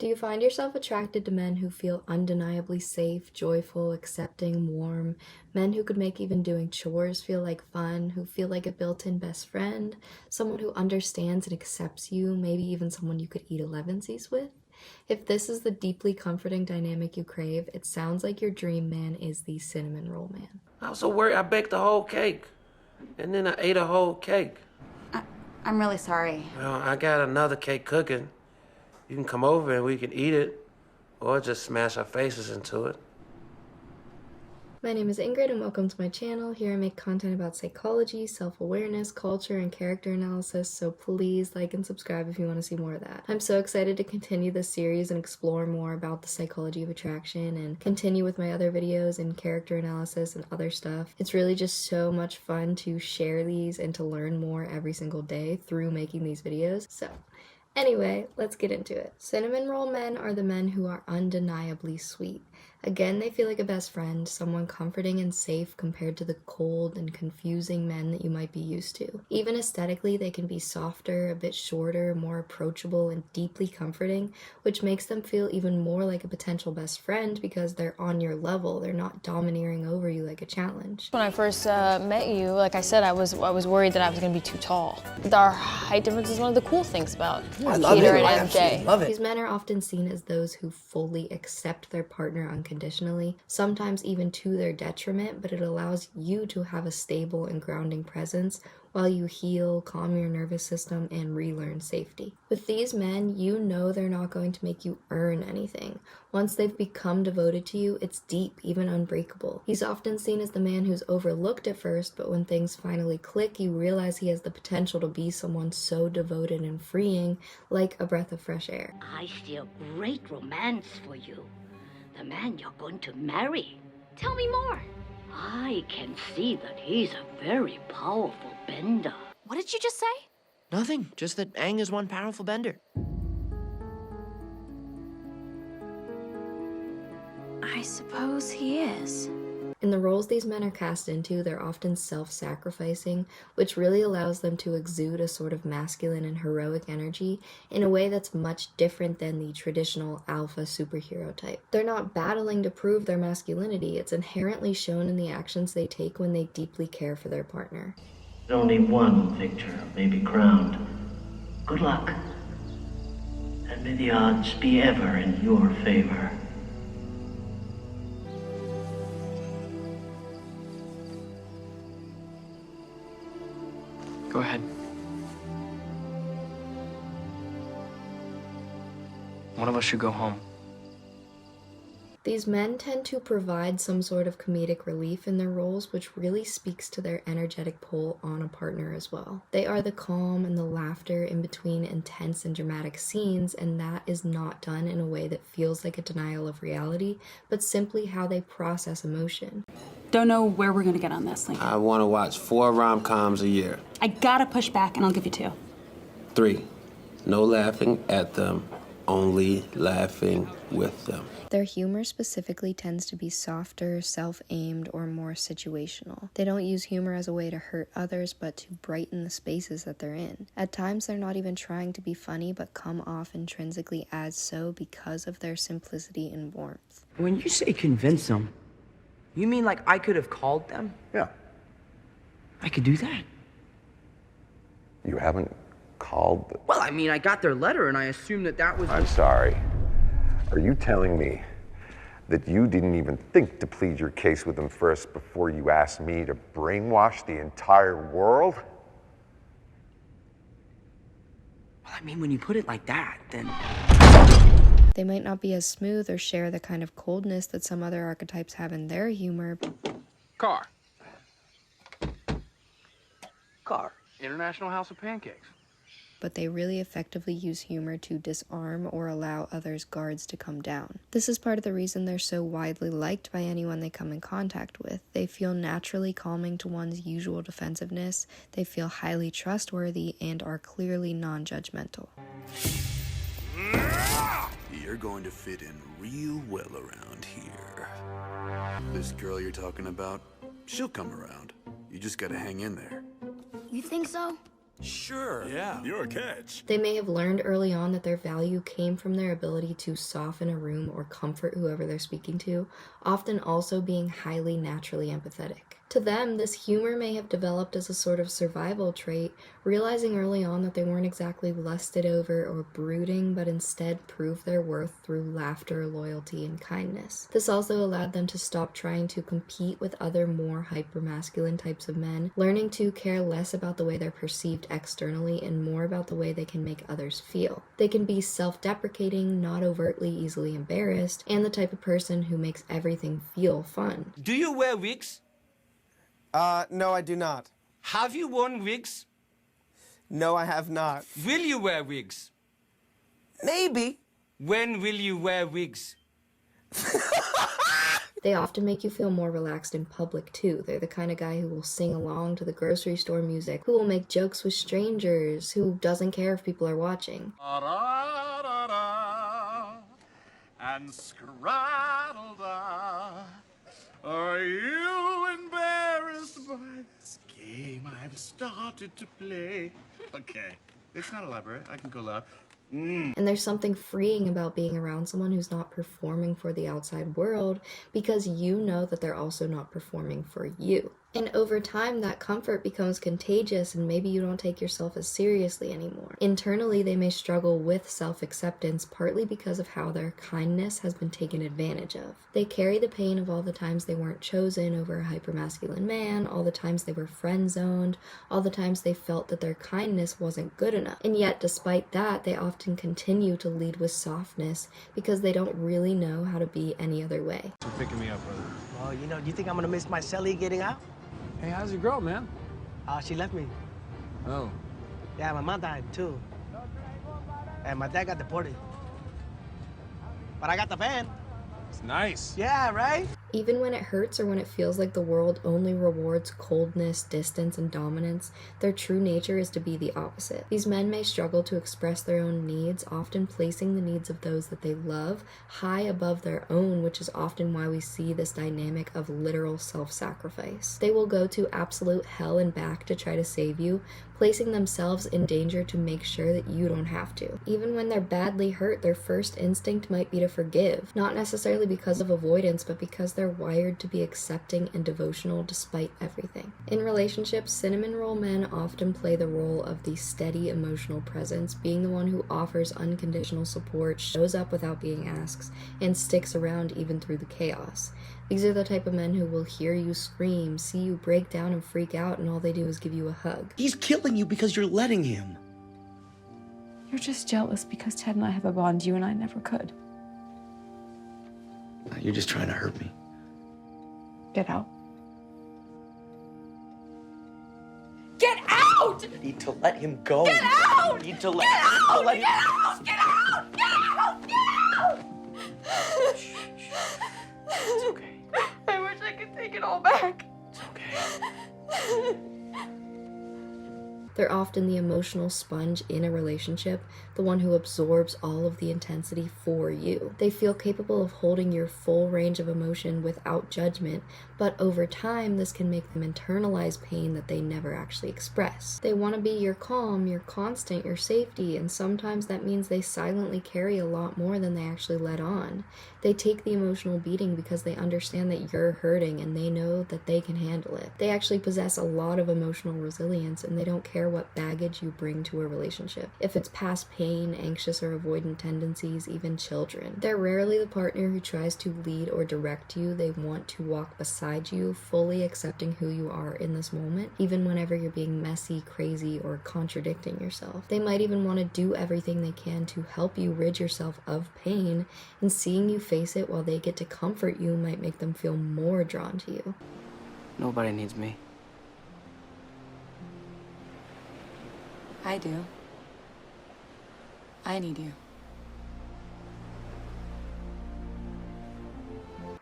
Do you find yourself attracted to men who feel undeniably safe, joyful, accepting, warm? Men who could make even doing chores feel like fun, who feel like a built-in best friend? Someone who understands and accepts you, maybe even someone you could eat 11sies with? If this is the deeply comforting dynamic you crave, it sounds like your dream man is the cinnamon roll man. I was so worried I baked a whole cake. And then I ate a whole cake. I'm really sorry. Well, I got another cake cooking. You can come over and we can eat it, or just smash our faces into it. My name is Ingrid and welcome to my channel. Here I make content about psychology, self-awareness, culture, and character analysis, so please like and subscribe if you want to see more of that. I'm so excited to continue this series and explore more about the psychology of attraction and continue with my other videos and character analysis and other stuff. It's really just so much fun to share these and to learn more every single day through making these videos. So anyway, let's get into it. Cinnamon roll men are the men who are undeniably sweet. Again, they feel like a best friend, someone comforting and safe compared to the cold and confusing men that you might be used to. Even aesthetically, they can be softer, a bit shorter, more approachable, and deeply comforting, which makes them feel even more like a potential best friend because they're on your level. They're not domineering over you like a challenge. When I first met you, like I said, I was worried that I was going to be too tall. Our height difference is one of the cool things about Peter and MJ. Love it. These men are often seen as those who fully accept their partner unconditionally, sometimes even to their detriment, but it allows you to have a stable and grounding presence while you heal, calm your nervous system, and relearn safety. With these men, you know they're not going to make you earn anything. Once they've become devoted to you, it's deep, even unbreakable. He's often seen as the man who's overlooked at first, but when things finally click, you realize he has the potential to be someone so devoted and freeing, like a breath of fresh air. I see a great romance for you. The man you're going to marry. Tell me more. I can see that he's a very powerful bender. What did you just say? Nothing, just that Aang is one powerful bender. I suppose he is. In the roles these men are cast into, they're often self-sacrificing, which really allows them to exude a sort of masculine and heroic energy in a way that's much different than the traditional alpha superhero type. They're not battling to prove their masculinity, it's inherently shown in the actions they take when they deeply care for their partner. Only one victor may be crowned. Good luck, and may the odds be ever in your favor. Go ahead. One of us should go home. These men tend to provide some sort of comedic relief in their roles, which really speaks to their energetic pull on a partner as well. They are the calm and the laughter in between intense and dramatic scenes, and that is not done in a way that feels like a denial of reality, but simply how they process emotion. Don't know where we're gonna get on this, Lincoln. I want to watch 4 rom-coms a year. I gotta push back and I'll give you 2. 3, no laughing at them, only laughing with them. Their humor specifically tends to be softer, self-aimed, or more situational. They don't use humor as a way to hurt others, but to brighten the spaces that they're in. At times, they're not even trying to be funny, but come off intrinsically as so because of their simplicity and warmth. When you say convince them, you mean like I could have called them? Yeah. I could do that. You haven't called the... Well, I mean, I got their letter and I assumed that was... I'm sorry. Are you telling me that you didn't even think to plead your case with them first before you asked me to brainwash the entire world? Well, I mean, when you put it like that, then... They might not be as smooth or share the kind of coldness that some other archetypes have in their humor. Car. Car. International House of Pancakes. But they really effectively use humor to disarm or allow others' guards to come down. This is part of the reason they're so widely liked by anyone they come in contact with. They feel naturally calming to one's usual defensiveness, they feel highly trustworthy, and are clearly non-judgmental. You're going to fit in real well around here. This girl you're talking about, she'll come around. You just gotta hang in there. You think so? Sure. Yeah, you're a catch. They may have learned early on that their value came from their ability to soften a room or comfort whoever they're speaking to, often also being highly naturally empathetic. To them, this humor may have developed as a sort of survival trait, realizing early on that they weren't exactly lusted over or brooding, but instead proved their worth through laughter, loyalty, and kindness. This also allowed them to stop trying to compete with other more hyper-masculine types of men, learning to care less about the way they're perceived externally and more about the way they can make others feel. They can be self-deprecating, not overtly easily embarrassed, and the type of person who makes everything feel fun. Do you wear wigs? No, I do not. Have you worn wigs? No, I have not. Will you wear wigs? Maybe. When will you wear wigs? They often make you feel more relaxed in public too. They're the kind of guy who will sing along to the grocery store music, who will make jokes with strangers, who doesn't care if people are watching. And scraddle-da. Are you embarrassed by this game I've started to play? Okay, it's not elaborate. I can go loud. And there's something freeing about being around someone who's not performing for the outside world, because you know that they're also not performing for you. And over time, that comfort becomes contagious, and maybe you don't take yourself as seriously anymore. Internally, they may struggle with self-acceptance, partly because of how their kindness has been taken advantage of. They carry the pain of all the times they weren't chosen over a hypermasculine man, all the times they were friend-zoned, all the times they felt that their kindness wasn't good enough. And yet, despite that, they often continue to lead with softness because they don't really know how to be any other way. For picking me up, brother. Well, you know, do you think I'm gonna miss my celly getting out? Hey, how's your girl, man? She left me. Oh. Yeah, my mom died too. And my dad got deported. But I got the van. It's nice. Yeah, right? Even when it hurts or when it feels like the world only rewards coldness, distance, and dominance, their true nature is to be the opposite. These men may struggle to express their own needs, often placing the needs of those that they love high above their own, which is often why we see this dynamic of literal self-sacrifice. They will go to absolute hell and back to try to save you, placing themselves in danger to make sure that you don't have to. Even when they're badly hurt, their first instinct might be to forgive, not necessarily because of avoidance, but because they're wired to be accepting and devotional despite everything. In relationships, cinnamon roll men often play the role of the steady emotional presence, being the one who offers unconditional support, shows up without being asked, and sticks around even through the chaos. These are the type of men who will hear you scream, see you break down and freak out, and all they do is give you a hug. He's killing you because you're letting him. You're just jealous because Ted and I have a bond you and I never could. You're just trying to hurt me. Get out. Get out! You need to let him go. Get out! You need to let Get out! let him... Get out! Get out! Get out! Get out! It's okay. I wish I could take it all back. It's okay. They're often the emotional sponge in a relationship, the one who absorbs all of the intensity for you. They feel capable of holding your full range of emotion without judgment, but over time, this can make them internalize pain that they never actually express. They want to be your calm, your constant, your safety, and sometimes that means they silently carry a lot more than they actually let on. They take the emotional beating because they understand that you're hurting and they know that they can handle it. They actually possess a lot of emotional resilience, and they don't care what baggage you bring to a relationship. If it's past pain, anxious or avoidant tendencies, even children. They're rarely the partner who tries to lead or direct you. They want to walk beside you, fully accepting who you are in this moment, even whenever you're being messy, crazy, or contradicting yourself. They might even want to do everything they can to help you rid yourself of pain, and seeing you face it while they get to comfort you might make them feel more drawn to you. Nobody needs me. I do. I need you.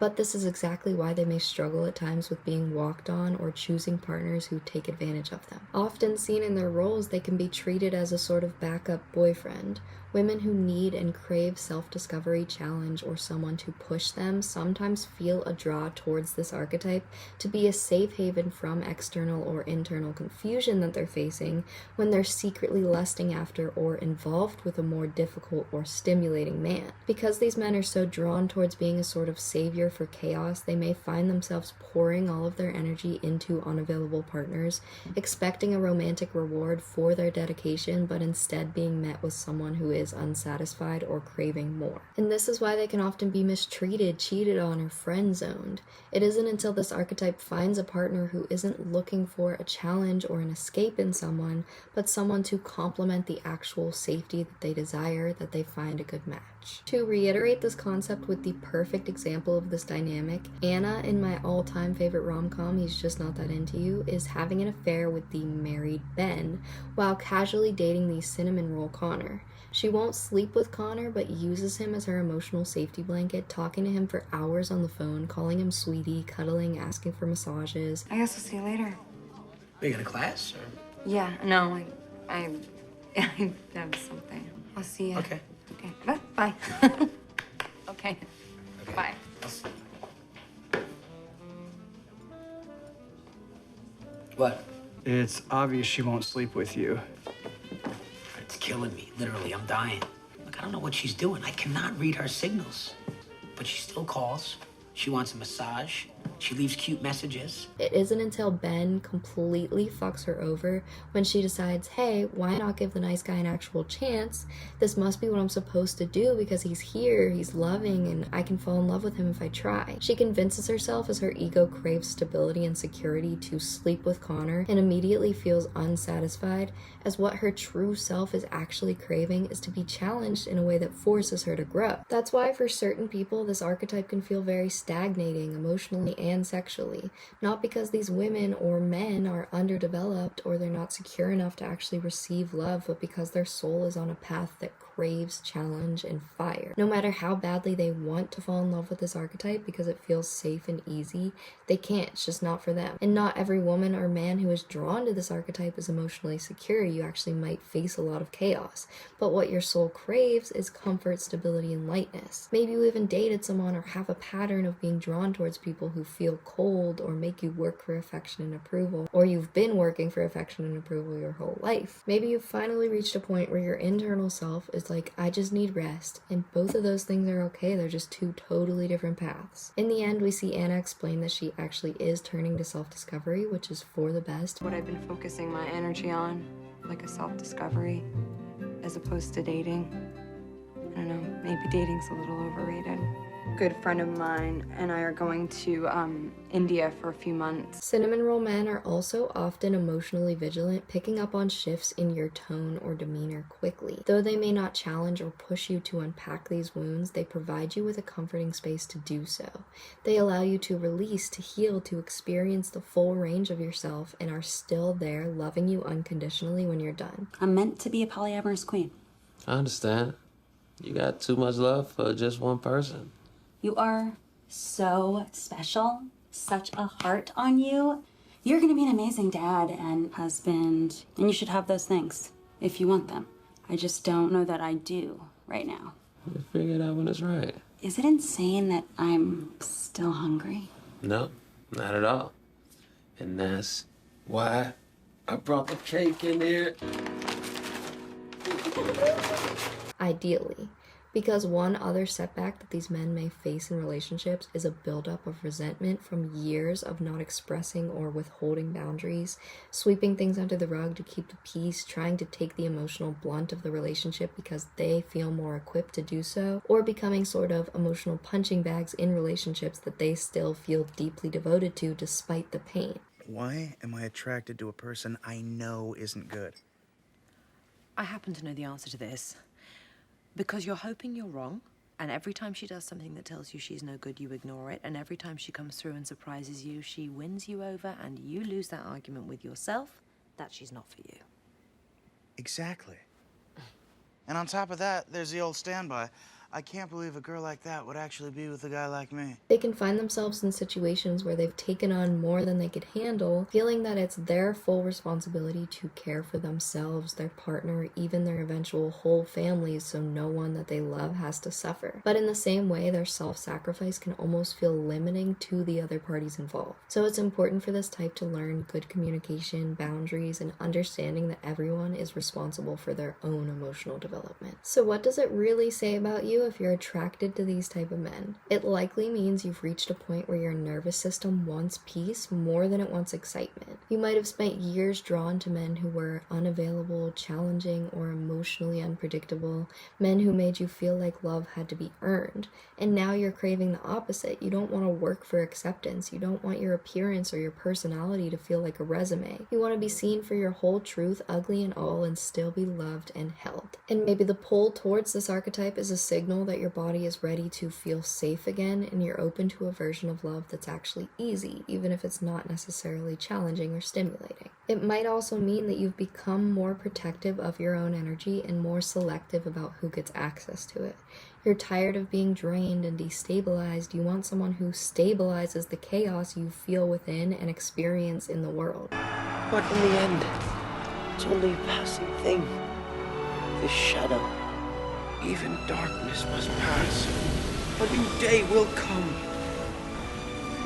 But this is exactly why they may struggle at times with being walked on or choosing partners who take advantage of them. Often seen in their roles, they can be treated as a sort of backup boyfriend. Women who need and crave self-discovery, challenge, or someone to push them sometimes feel a draw towards this archetype to be a safe haven from external or internal confusion that they're facing when they're secretly lusting after or involved with a more difficult or stimulating man. Because these men are so drawn towards being a sort of savior for chaos, they may find themselves pouring all of their energy into unavailable partners, expecting a romantic reward for their dedication, but instead being met with someone who is unsatisfied or craving more. And this is why they can often be mistreated, cheated on, or friend-zoned. It isn't until this archetype finds a partner who isn't looking for a challenge or an escape in someone, but someone to complement the actual safety that they desire, that they find a good match. To reiterate this concept with the perfect example of this dynamic, Anna, in my all-time favorite rom-com, He's Just Not That Into You, is having an affair with the married Ben, while casually dating the cinnamon roll Connor. She won't sleep with Connor, but uses him as her emotional safety blanket, talking to him for hours on the phone, calling him sweetie, cuddling, asking for massages. I guess I'll see you later. Are you going to class? Or? Yeah, no, I have something. I'll see you. Okay. Okay, bye. Okay, bye. What? It's obvious she won't sleep with you. It's killing me. Literally, I'm dying. Look, I don't know what she's doing. I cannot read her signals. But she still calls. She wants a massage. She leaves cute messages. It isn't until Ben completely fucks her over when she decides, hey, why not give the nice guy an actual chance? This must be what I'm supposed to do because he's here, he's loving, and I can fall in love with him if I try. She convinces herself as her ego craves stability and security to sleep with Connor and immediately feels unsatisfied, as what her true self is actually craving is to be challenged in a way that forces her to grow. That's why for certain people this archetype can feel very stagnating emotionally and sexually, not because these women or men are underdeveloped or they're not secure enough to actually receive love, but because their soul is on a path that craves challenge and fire. No matter how badly they want to fall in love with this archetype because it feels safe and easy, they can't. It's just not for them. And not every woman or man who is drawn to this archetype is emotionally secure. You actually might face a lot of chaos. But what your soul craves is comfort, stability, and lightness. Maybe you even dated someone or have a pattern of being drawn towards people who feel cold or make you work for affection and approval, or you've been working for affection and approval your whole life. Maybe you've finally reached a point where your internal self is like, I just need rest, and both of those things are okay. They're just two totally different paths. In the end, we see Anna explain that she actually is turning to self-discovery, which is for the best. What I've been focusing my energy on, like a self-discovery, as opposed to dating. I don't know, maybe dating's a little overrated. Good friend of mine and I are going to India for a few months. Cinnamon roll men are also often emotionally vigilant, picking up on shifts in your tone or demeanor quickly. Though they may not challenge or push you to unpack these wounds, they provide you with a comforting space to do so. They allow you to release, to heal, to experience the full range of yourself, and are still there loving you unconditionally when you're done. I'm meant to be a polyamorous queen. I understand. You got too much love for just one person. You are so special, such a heart on you. You're gonna be an amazing dad and husband, and you should have those things if you want them. I just don't know that I do right now. We'll figure it out when it's right. Is it insane that I'm still hungry? No, not at all. And that's why I brought the cake in here. Ideally. Because one other setback that these men may face in relationships is a buildup of resentment from years of not expressing or withholding boundaries, sweeping things under the rug to keep the peace, trying to take the emotional blunt of the relationship because they feel more equipped to do so, or becoming sort of emotional punching bags in relationships that they still feel deeply devoted to despite the pain. Why am I attracted to a person I know isn't good? I happen to know the answer to this. Because you're hoping you're wrong, and every time she does something that tells you she's no good, you ignore it, and every time she comes through and surprises you, she wins you over, and you lose that argument with yourself that she's not for you. Exactly. And on top of that, there's the old standby. I can't believe a girl like that would actually be with a guy like me. They can find themselves in situations where they've taken on more than they could handle, feeling that it's their full responsibility to care for themselves, their partner, even their eventual whole families, so no one that they love has to suffer. But in the same way, their self-sacrifice can almost feel limiting to the other parties involved. So it's important for this type to learn good communication, boundaries, and understanding that everyone is responsible for their own emotional development. So what does it really say about you if you're attracted to these type of men? It likely means you've reached a point where your nervous system wants peace more than it wants excitement. You might have spent years drawn to men who were unavailable, challenging, or emotionally unpredictable, men who made you feel like love had to be earned. And now you're craving the opposite. You don't want to work for acceptance. You don't want your appearance or your personality to feel like a resume. You want to be seen for your whole truth, ugly and all, and still be loved and held. And maybe the pull towards this archetype is a signal that your body is ready to feel safe again, and you're open to a version of love that's actually easy, even if it's not necessarily challenging or stimulating. It might also mean that you've become more protective of your own energy and more selective about who gets access to it. You're tired of being drained and destabilized. You want someone who stabilizes the chaos you feel within and experience in the world. But in the end, it's only a passing thing. This shadow, even darkness must pass. A new day will come.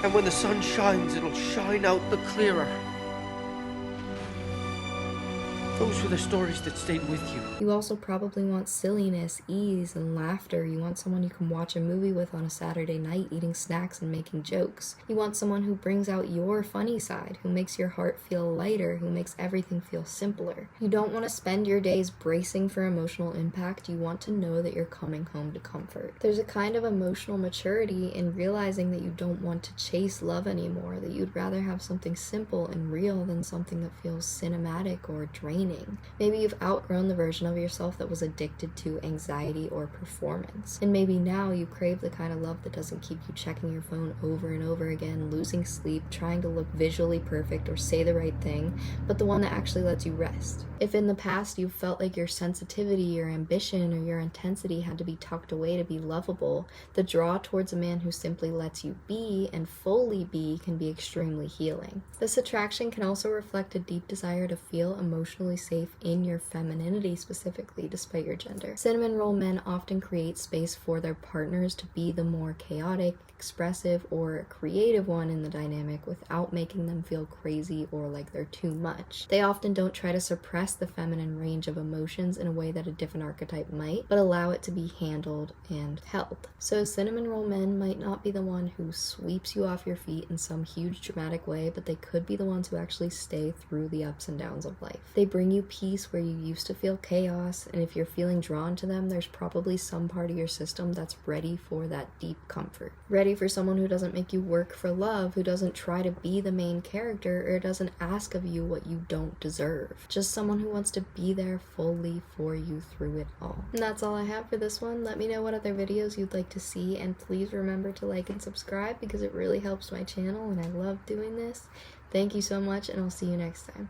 And when the sun shines, it'll shine out the clearer. Those were the stories that stayed with you. You also probably want silliness, ease, and laughter. You want someone you can watch a movie with on a Saturday night, eating snacks and making jokes. You want someone who brings out your funny side, who makes your heart feel lighter, who makes everything feel simpler. You don't want to spend your days bracing for emotional impact. You want to know that you're coming home to comfort. There's a kind of emotional maturity in realizing that you don't want to chase love anymore, that you'd rather have something simple and real than something that feels cinematic or draining. Maybe you've outgrown the version of yourself that was addicted to anxiety or performance. And maybe now you crave the kind of love that doesn't keep you checking your phone over and over again, losing sleep, trying to look visually perfect or say the right thing, but the one that actually lets you rest. If in the past you felt like your sensitivity, your ambition, or your intensity had to be tucked away to be lovable, the draw towards a man who simply lets you be and fully be can be extremely healing. This attraction can also reflect a deep desire to feel emotionally safe in your femininity specifically, despite your gender. Cinnamon roll men often create space for their partners to be the more chaotic, expressive, or creative one in the dynamic without making them feel crazy or like they're too much. They often don't try to suppress the feminine range of emotions in a way that a different archetype might, but allow it to be handled and held. So cinnamon roll men might not be the one who sweeps you off your feet in some huge dramatic way, but they could be the ones who actually stay through the ups and downs of life. They bring you peace where you used to feel chaos, and if you're feeling drawn to them, there's probably some part of your system that's ready for that deep comfort. Ready for someone who doesn't make you work for love, who doesn't try to be the main character, or doesn't ask of you what you don't deserve. Just someone who wants to be there fully for you through it all. And that's all I have for this one. Let me know what other videos you'd like to see, and please remember to like and subscribe because it really helps my channel and I love doing this. Thank you so much, and I'll see you next time.